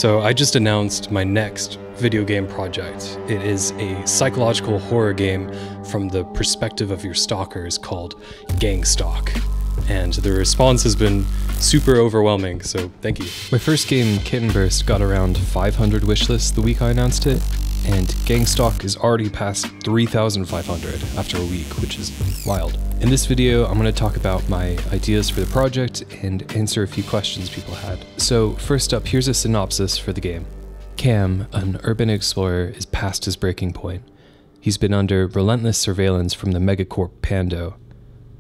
So I just announced my next video game project. It is a psychological horror game from the perspective of your stalkers called GANGSTALK. And the response has been super overwhelming, so thank you. My first game, Kitten Burst, got around 500 wishlists the week I announced it, and GANGSTALK is already past 3,500 after a week, which is wild. In this video, I'm going to talk about my ideas for the project and answer a few questions people had. So first up, here's a synopsis for the game. Cam, an urban explorer, is past his breaking point. He's been under relentless surveillance from the megacorp Pando.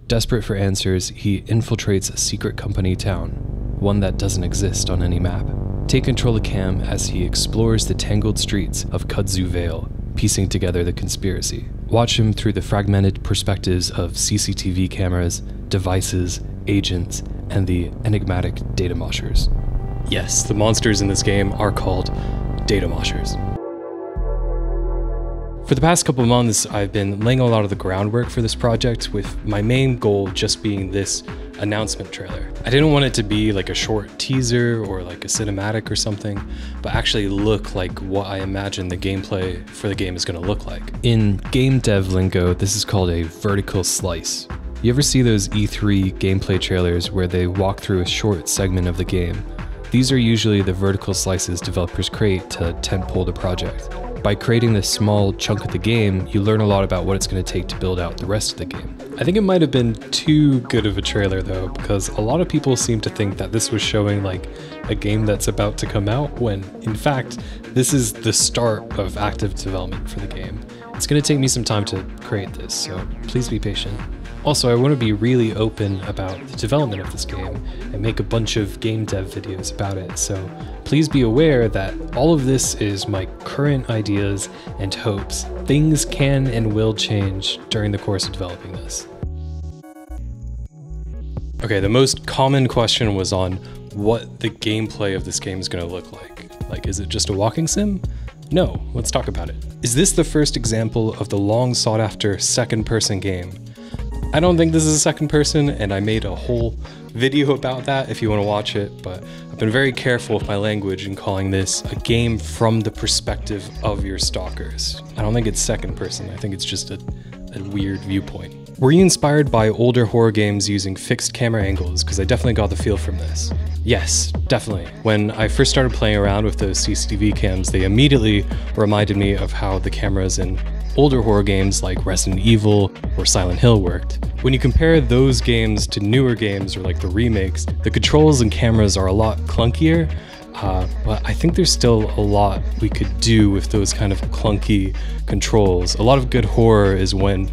Desperate for answers, he infiltrates a secret company town, one that doesn't exist on any map. Take control of Cam as he explores the tangled streets of Kudzu Vale, piecing together the conspiracy. Watch him through the fragmented perspectives of CCTV cameras, devices, agents, and the enigmatic data moshers. Yes, the monsters in this game are called data moshers. For the past couple of months, I've been laying a lot of the groundwork for this project, with my main goal just being this announcement trailer. I didn't want it to be like a short teaser or like a cinematic or something, but actually look like what I imagine the gameplay for the game is going to look like. In game dev lingo, this is called a vertical slice. You ever see those E3 gameplay trailers where they walk through a short segment of the game? These are usually the vertical slices developers create to tentpole the project. By creating this small chunk of the game, you learn a lot about what it's going to take to build out the rest of the game. I think it might have been too good of a trailer though, because a lot of people seem to think that this was showing like a game that's about to come out, when in fact, this is the start of active development for the game. It's going to take me some time to create this, so please be patient. Also, I want to be really open about the development of this game and make a bunch of game dev videos about it, so please be aware that all of this is my current ideas and hopes. Things can and will change during the course of developing this. Okay, the most common question was on what the gameplay of this game is going to look like. Like, is it just a walking sim? No, let's talk about it. Is this the first example of the long sought after second-person game? I don't think this is a second person, and I made a whole video about that if you want to watch it, but I've been very careful with my language in calling this a game from the perspective of your stalkers. I don't think it's second person, I think it's just a weird viewpoint. Were you inspired by older horror games using fixed camera angles? Because I definitely got the feel from this. Yes, definitely. When I first started playing around with those CCTV cams, they immediately reminded me of how the cameras in older horror games like Resident Evil or Silent Hill worked. When you compare those games to newer games or like the remakes, the controls and cameras are a lot clunkier, but I think there's still a lot we could do with those kind of clunky controls. A lot of good horror is when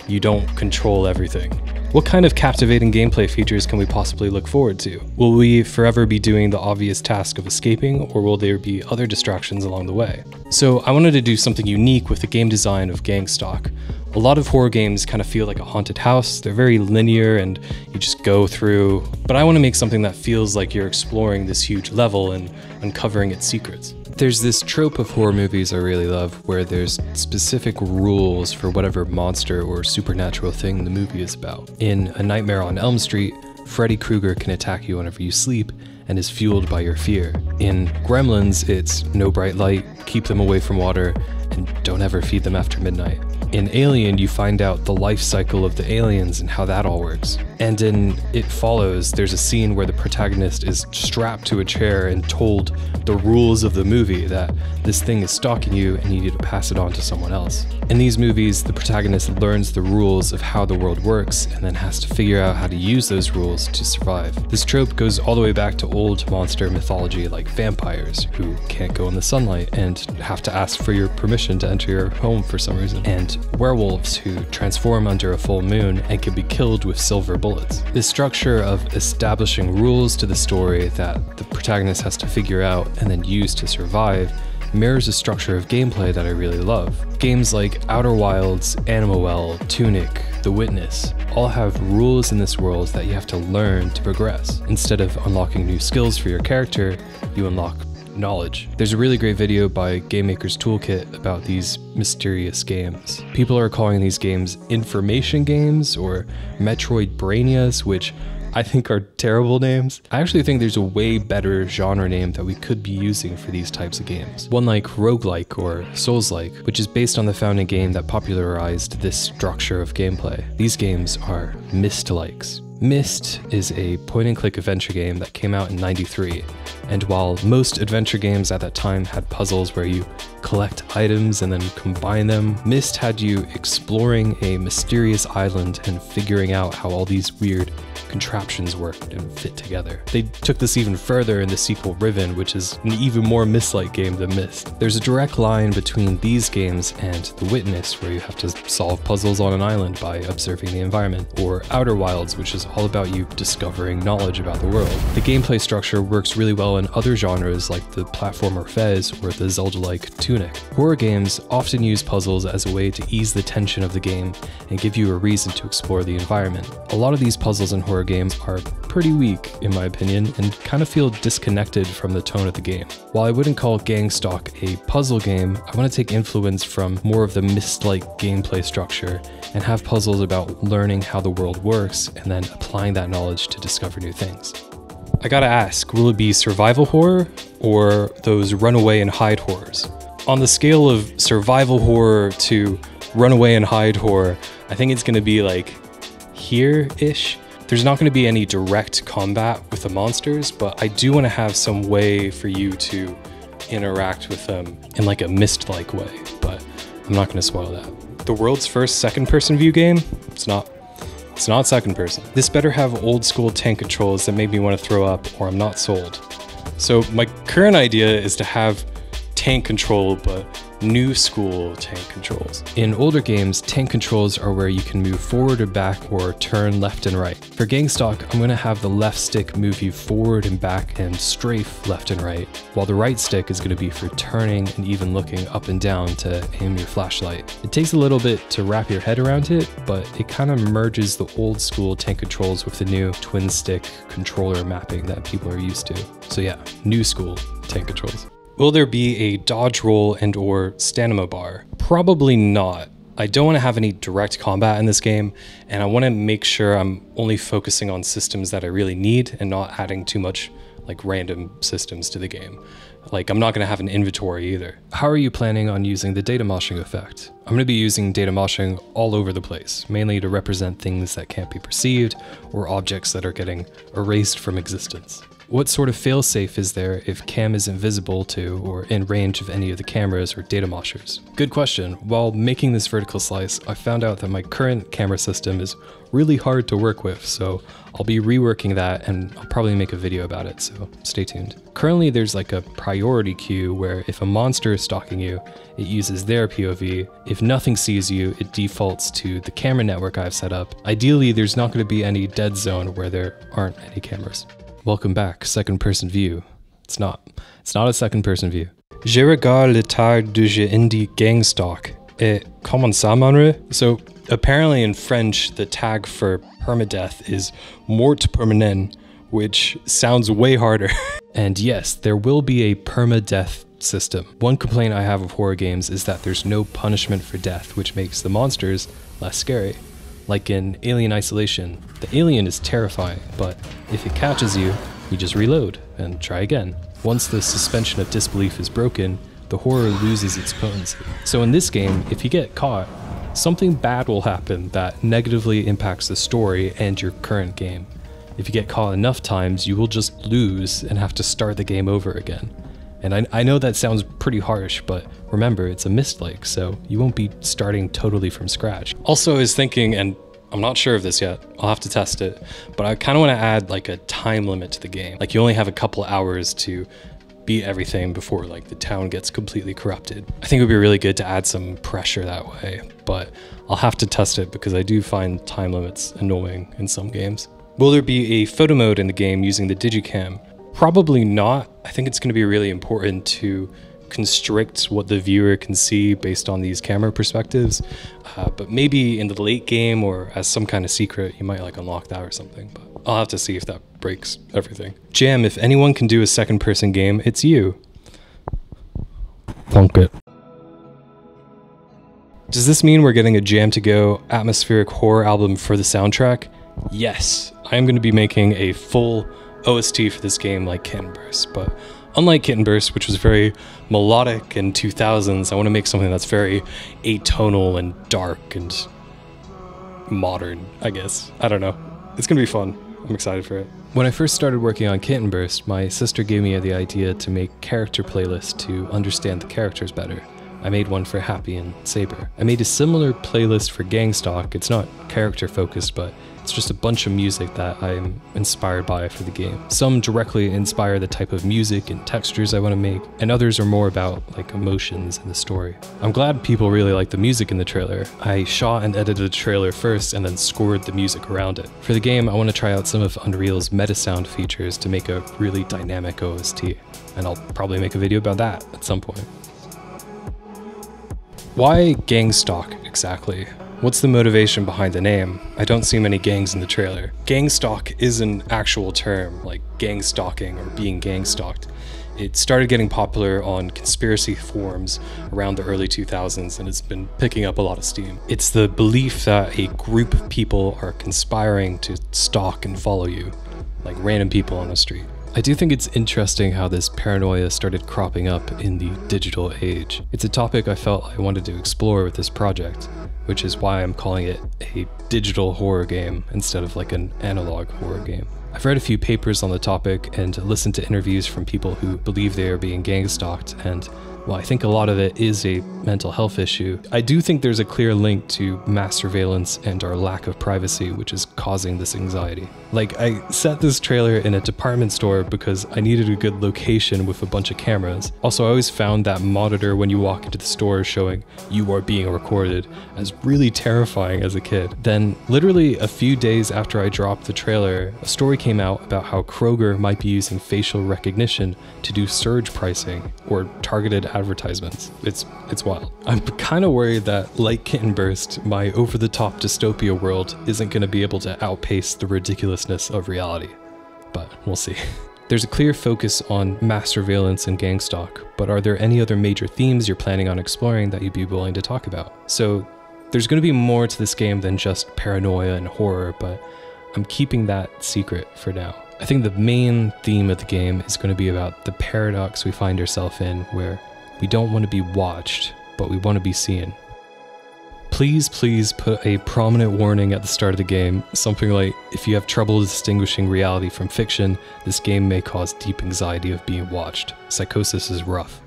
you don't control everything. What kind of captivating gameplay features can we possibly look forward to? Will we forever be doing the obvious task of escaping, or will there be other distractions along the way? So I wanted to do something unique with the game design of GANGSTALK. A lot of horror games kind of feel like a haunted house. They're very linear and you just go through, but I want to make something that feels like you're exploring this huge level and uncovering its secrets. There's this trope of horror movies I really love where there's specific rules for whatever monster or supernatural thing the movie is about. In A Nightmare on Elm Street, Freddy Krueger can attack you whenever you sleep and is fueled by your fear. In Gremlins, it's no bright light, keep them away from water, and don't ever feed them after midnight. In Alien, you find out the life cycle of the aliens and how that all works. And in It Follows, there's a scene where the protagonist is strapped to a chair and told the rules of the movie, that this thing is stalking you and you need to pass it on to someone else. In these movies, the protagonist learns the rules of how the world works and then has to figure out how to use those rules to survive. This trope goes all the way back to old monster mythology like vampires, who can't go in the sunlight and have to ask for your permission to enter your home for some reason, and werewolves who transform under a full moon and can be killed with silver bullets. This structure of establishing rules to the story that the protagonist has to figure out and then use to survive mirrors a structure of gameplay that I really love. Games like Outer Wilds, Animal Well, Tunic, The Witness all have rules in this world that you have to learn to progress. Instead of unlocking new skills for your character, you unlock knowledge. There's a really great video by Game Maker's Toolkit about these mysterious games. People are calling these games information games or Metroidbranias, which I think are terrible names. I actually think there's a way better genre name that we could be using for these types of games. One like roguelike or Souls-like, which is based on the founding game that popularized this structure of gameplay. These games are Myst-likes. Myst is a point-and-click adventure game that came out in '93, and while most adventure games at that time had puzzles where you collect items and then combine them, Myst had you exploring a mysterious island and figuring out how all these weird contraptions worked and fit together. They took this even further in the sequel Riven, which is an even more Myst-like game than Myst. There's a direct line between these games and The Witness, where you have to solve puzzles on an island by observing the environment, or Outer Wilds, which is all about you discovering knowledge about the world. The gameplay structure works really well in other genres like the platformer Fez or the Zelda-like Tunic. Horror games often use puzzles as a way to ease the tension of the game and give you a reason to explore the environment. A lot of these puzzles in horror games are pretty weak, in my opinion, and kind of feel disconnected from the tone of the game. While I wouldn't call Gangstalk a puzzle game, I want to take influence from more of the Myst-like gameplay structure and have puzzles about learning how the world works and then applying that knowledge to discover new things. I gotta ask, will it be survival horror or those runaway and hide horrors? On the scale of survival horror to runaway and hide horror, I think it's gonna be like here-ish. There's not going to be any direct combat with the monsters, but I do want to have some way for you to interact with them in like a Myst-like way, but I'm not going to spoil that. The world's first second-person view game? It's not second person. This better have old school tank controls that make me want to throw up, or I'm not sold. So my current idea is to have tank control, but new school tank controls. In older games, tank controls are where you can move forward or back or turn left and right. For Gangstalk, I'm going to have the left stick move you forward and back and strafe left and right, while the right stick is going to be for turning and even looking up and down to aim your flashlight. It takes a little bit to wrap your head around it, but it kind of merges the old school tank controls with the new twin stick controller mapping that people are used to. So yeah, new school tank controls. Will there be a dodge roll and or stamina bar? Probably not. I don't want to have any direct combat in this game, and I want to make sure I'm only focusing on systems that I really need and not adding too much like random systems to the game. Like, I'm not going to have an inventory either. How are you planning on using the data moshing effect? I'm going to be using data moshing all over the place, mainly to represent things that can't be perceived or objects that are getting erased from existence. What sort of failsafe is there if cam is invisible to or in range of any of the cameras or data moshers? Good question. While making this vertical slice, I found out that my current camera system is really hard to work with, so I'll be reworking that and I'll probably make a video about it, so stay tuned. Currently there's like a priority queue where if a monster is stalking you, it uses their POV. If nothing sees you, it defaults to the camera network I've set up. Ideally, there's not going to be any dead zone where there aren't any cameras. Welcome back, second person view. It's not a second person view. Je regarde le tag de jeu indie Gangstalk. Et comment ça, manre? So apparently in French, the tag for permadeath is mort permanent, which sounds way harder. And yes, there will be a permadeath system. One complaint I have of horror games is that there's no punishment for death, which makes the monsters less scary. Like in Alien Isolation, the alien is terrifying, but if it catches you, you just reload and try again. Once the suspension of disbelief is broken, the horror loses its potency. So in this game, if you get caught, something bad will happen that negatively impacts the story and your current game. If you get caught enough times, you will just lose and have to start the game over again. And I know that sounds pretty harsh, but remember, it's a Myst-like, so you won't be starting totally from scratch. Also, I was thinking, and I'm not sure of this yet, I'll have to test it, but I kind of want to add like a time limit to the game. Like you only have a couple hours to beat everything before like the town gets completely corrupted. I think it would be really good to add some pressure that way, but I'll have to test it because I do find time limits annoying in some games. Will there be a photo mode in the game using the Digicam? Probably not. I think it's going to be really important to constrict what the viewer can see based on these camera perspectives, but maybe in the late game or as some kind of secret you might like unlock that or something, but I'll have to see if that breaks everything. Jam, if anyone can do a second person game, it's you. Plunk it. Does this mean we're getting a Jam to Go atmospheric horror album for the soundtrack? Yes. I am going to be making a full OST for this game like Kitten Burst, but unlike Kitten Burst, which was very melodic in 2000s, I want to make something that's very atonal and dark and modern, I guess. I don't know. It's going to be fun. I'm excited for it. When I first started working on Kitten Burst, my sister gave me the idea to make character playlists to understand the characters better. I made one for Happy and Saber. I made a similar playlist for Gangstalk. It's not character focused, but it's just a bunch of music that I'm inspired by for the game. Some directly inspire the type of music and textures I want to make, and others are more about like emotions in the story. I'm glad people really like the music in the trailer. I shot and edited the trailer first and then scored the music around it. For the game, I want to try out some of Unreal's meta sound features to make a really dynamic OST, and I'll probably make a video about that at some point. Why Gangstalk exactly? What's the motivation behind the name? I don't see many gangs in the trailer. Gangstalk is an actual term, like gang stalking or being gang stalked. It started getting popular on conspiracy forums around the early 2000s, and it's been picking up a lot of steam. It's the belief that a group of people are conspiring to stalk and follow you, like random people on the street. I do think it's interesting how this paranoia started cropping up in the digital age. It's a topic I felt I wanted to explore with this project, which is why I'm calling it a digital horror game instead of like an analog horror game. I've read a few papers on the topic and listened to interviews from people who believe they are being gang stalked, and while I think a lot of it is a mental health issue, I do think there's a clear link to mass surveillance and our lack of privacy, which is causing this anxiety. Like, I set this trailer in a department store because I needed a good location with a bunch of cameras. Also, I always found that monitor when you walk into the store showing you are being recorded as really terrifying as a kid. Then, literally a few days after I dropped the trailer, a story came out about how Kroger might be using facial recognition to do surge pricing or targeted advertisements. It's wild. I'm kind of worried that, like Kitten Burst, my over-the-top dystopia world isn't going to be able to outpace the ridiculousness of reality. But we'll see. There's a clear focus on mass surveillance and gangstalk, but are there any other major themes you're planning on exploring that you'd be willing to talk about? So there's going to be more to this game than just paranoia and horror, but I'm keeping that secret for now. I think the main theme of the game is going to be about the paradox we find ourselves in, where we don't want to be watched, but we want to be seen. Please put a prominent warning at the start of the game, something like, if you have trouble distinguishing reality from fiction, this game may cause deep anxiety of being watched. Psychosis is rough.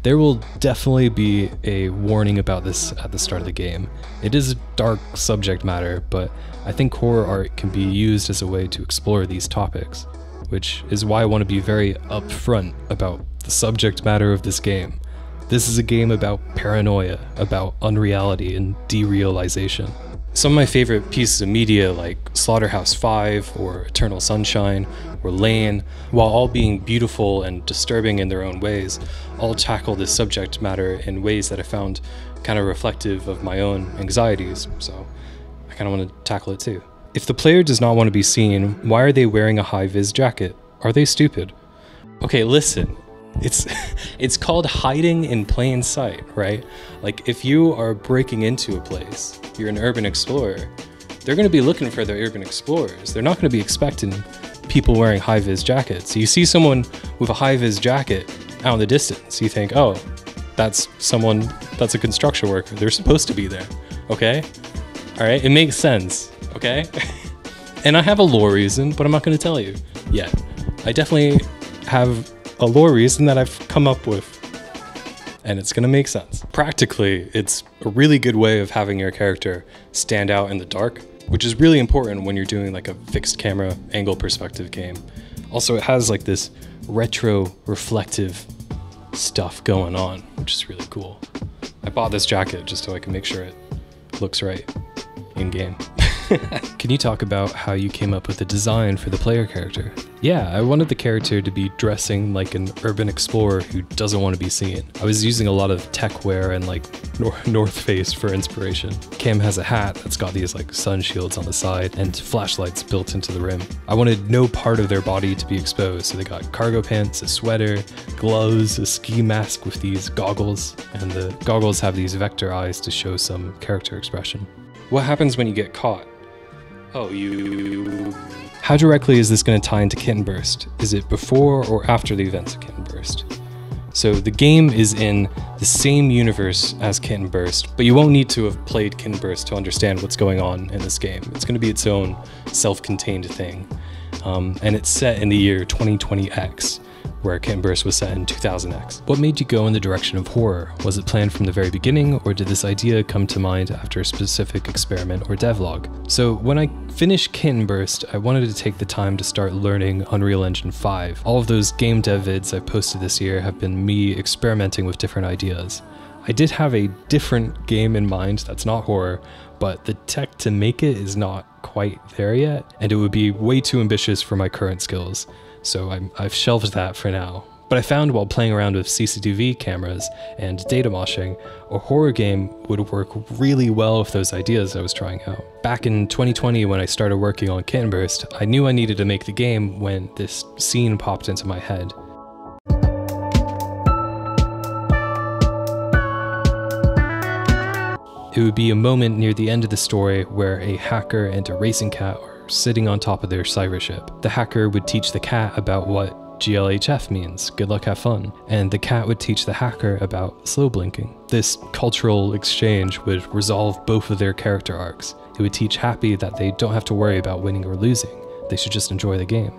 There will definitely be a warning about this at the start of the game. It is a dark subject matter, but I think horror art can be used as a way to explore these topics, which is why I want to be very upfront about the subject matter of this game. This is a game about paranoia, about unreality and derealization. Some of my favorite pieces of media like Slaughterhouse 5 or Eternal Sunshine or Lane, while all being beautiful and disturbing in their own ways, all tackle this subject matter in ways that I found kind of reflective of my own anxieties, so I kind of want to tackle it too. If the player does not want to be seen, why are they wearing a high-vis jacket? Are they stupid? Okay, listen. It's called hiding in plain sight, right? Like, if you are breaking into a place, you're an urban explorer, they're going to be looking for their urban explorers. They're not going to be expecting people wearing high-vis jackets. You see someone with a high-vis jacket out in the distance, you think, oh, that's a construction worker. They're supposed to be there, okay? All right, it makes sense, okay? And I have a lore reason, but I'm not going to tell you yet. I definitely have a lore reason that I've come up with, and it's gonna make sense. Practically, it's a really good way of having your character stand out in the dark, which is really important when you're doing like a fixed camera angle perspective game. Also, it has like this retro reflective stuff going on, which is really cool. I bought this jacket just so I can make sure it looks right in game. Can you talk about how you came up with the design for the player character? Yeah, I wanted the character to be dressing like an urban explorer who doesn't want to be seen. I was using a lot of tech wear and like North Face for inspiration. Cam has a hat that's got these like sun shields on the side and flashlights built into the rim. I wanted no part of their body to be exposed, so they got cargo pants, a sweater, gloves, a ski mask with these goggles, and the goggles have these vector eyes to show some character expression. What happens when you get caught? Oh, you How directly is this going to tie into Kit and Burst? Is it before or after the events of Kit and Burst? So the game is in the same universe as Kit and Burst, but you won't need to have played Kit and Burst to understand what's going on in this game. It's going to be its own self-contained thing. And it's set in the year 2020X, where Kit and Burst was set in 2000X. What made you go in the direction of horror? Was it planned from the very beginning, or did this idea come to mind after a specific experiment or devlog? So when I finished Kit and Burst, I wanted to take the time to start learning Unreal Engine 5. All of those game dev vids I posted this year have been me experimenting with different ideas. I did have a different game in mind that's not horror, but the tech to make it is not quite there yet, and it would be way too ambitious for my current skills. So I've shelved that for now. But I found while playing around with CCTV cameras and data moshing, a horror game would work really well with those ideas I was trying out. Back in 2020 when I started working on Kit and Burst, I knew I needed to make the game when this scene popped into my head. It would be a moment near the end of the story where a hacker and a racing cat are sitting on top of their cyber ship. The hacker would teach the cat about what GLHF means, good luck, have fun, and the cat would teach the hacker about slow blinking. This cultural exchange would resolve both of their character arcs. It would teach Happy that they don't have to worry about winning or losing, they should just enjoy the game.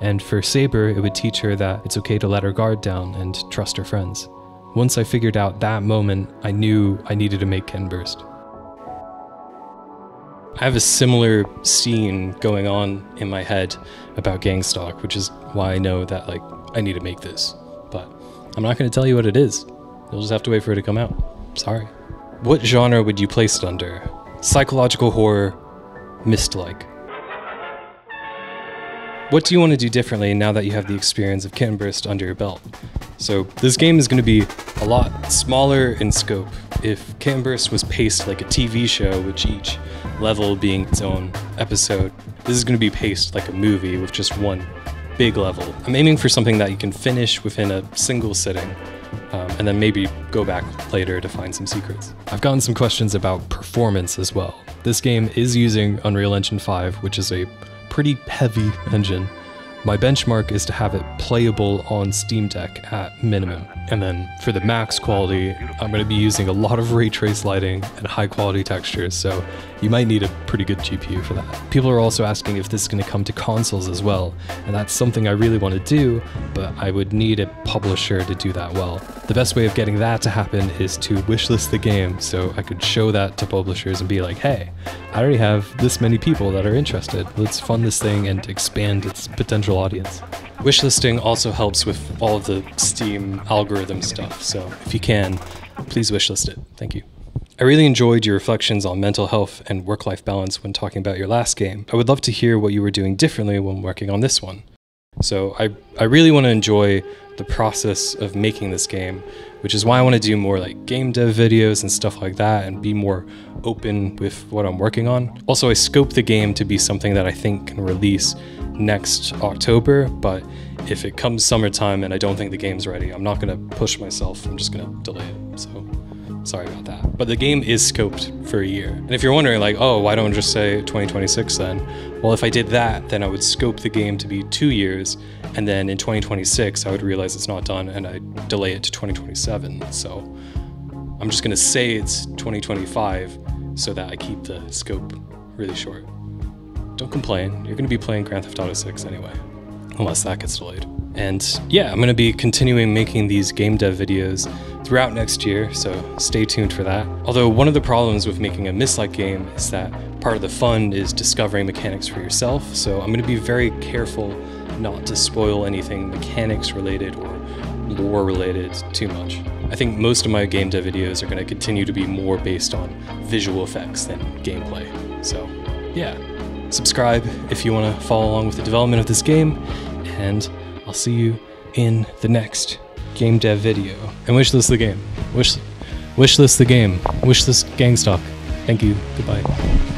And for Saber, it would teach her that it's okay to let her guard down and trust her friends. Once I figured out that moment, I knew I needed to make Kit and Burst. I have a similar scene going on in my head about Gangstalk, which is why I know that I need to make this. But I'm not going to tell you what it is. You'll just have to wait for it to come out. Sorry. What genre would you place it under? Psychological horror, Myst-like. What do you want to do differently now that you have the experience of Kit and Burst under your belt? So this game is going to be a lot smaller in scope. If Kit and Burst was paced like a TV show, with each level being its own episode, this is going to be paced like a movie with just one big level. I'm aiming for something that you can finish within a single sitting, and then maybe go back later to find some secrets. I've gotten some questions about performance as well. This game is using Unreal Engine 5, which is a pretty heavy engine. My benchmark is to have it playable on Steam Deck at minimum. And then for the max quality, I'm going to be using a lot of ray trace lighting and high quality textures, so you might need a pretty good GPU for that. People are also asking if this is going to come to consoles as well, and that's something I really want to do, but I would need a publisher to do that well. The best way of getting that to happen is to wishlist the game, so I could show that to publishers and be like, hey, I already have this many people that are interested. Let's fund this thing and expand its potential audience. Wishlisting also helps with all of the Steam algorithm stuff, so if you can, please wishlist it. Thank you. I really enjoyed your reflections on mental health and work-life balance when talking about your last game. I would love to hear what you were doing differently when working on this one. So I really want to enjoy the process of making this game, which is why I want to do more like game dev videos and stuff like that and be more open with what I'm working on. Also, I scoped the game to be something that I think can release next October, but if it comes summertime and I don't think the game's ready, I'm not going to push myself, I'm just going to delay it, so sorry about that. But the game is scoped for a year. And if you're wondering like, oh, why don't I just say 2026 then? Well, if I did that, then I would scope the game to be 2 years, and then in 2026 I would realize it's not done and I'd delay it to 2027. So I'm just going to say it's 2025 so that I keep the scope really short. Don't complain, you're going to be playing Grand Theft Auto 6 anyway, unless that gets delayed. And yeah, I'm going to be continuing making these game dev videos throughout next year, so stay tuned for that. Although one of the problems with making a Myst-like game is that part of the fun is discovering mechanics for yourself, so I'm going to be very careful not to spoil anything mechanics related or lore related too much. I think most of my game dev videos are going to continue to be more based on visual effects than gameplay. So yeah, subscribe if you want to follow along with the development of this game, and I'll see you in the next game dev video. And wishlist the game. Wishlist the game. Wishlist Gangstalk. Thank you. Goodbye.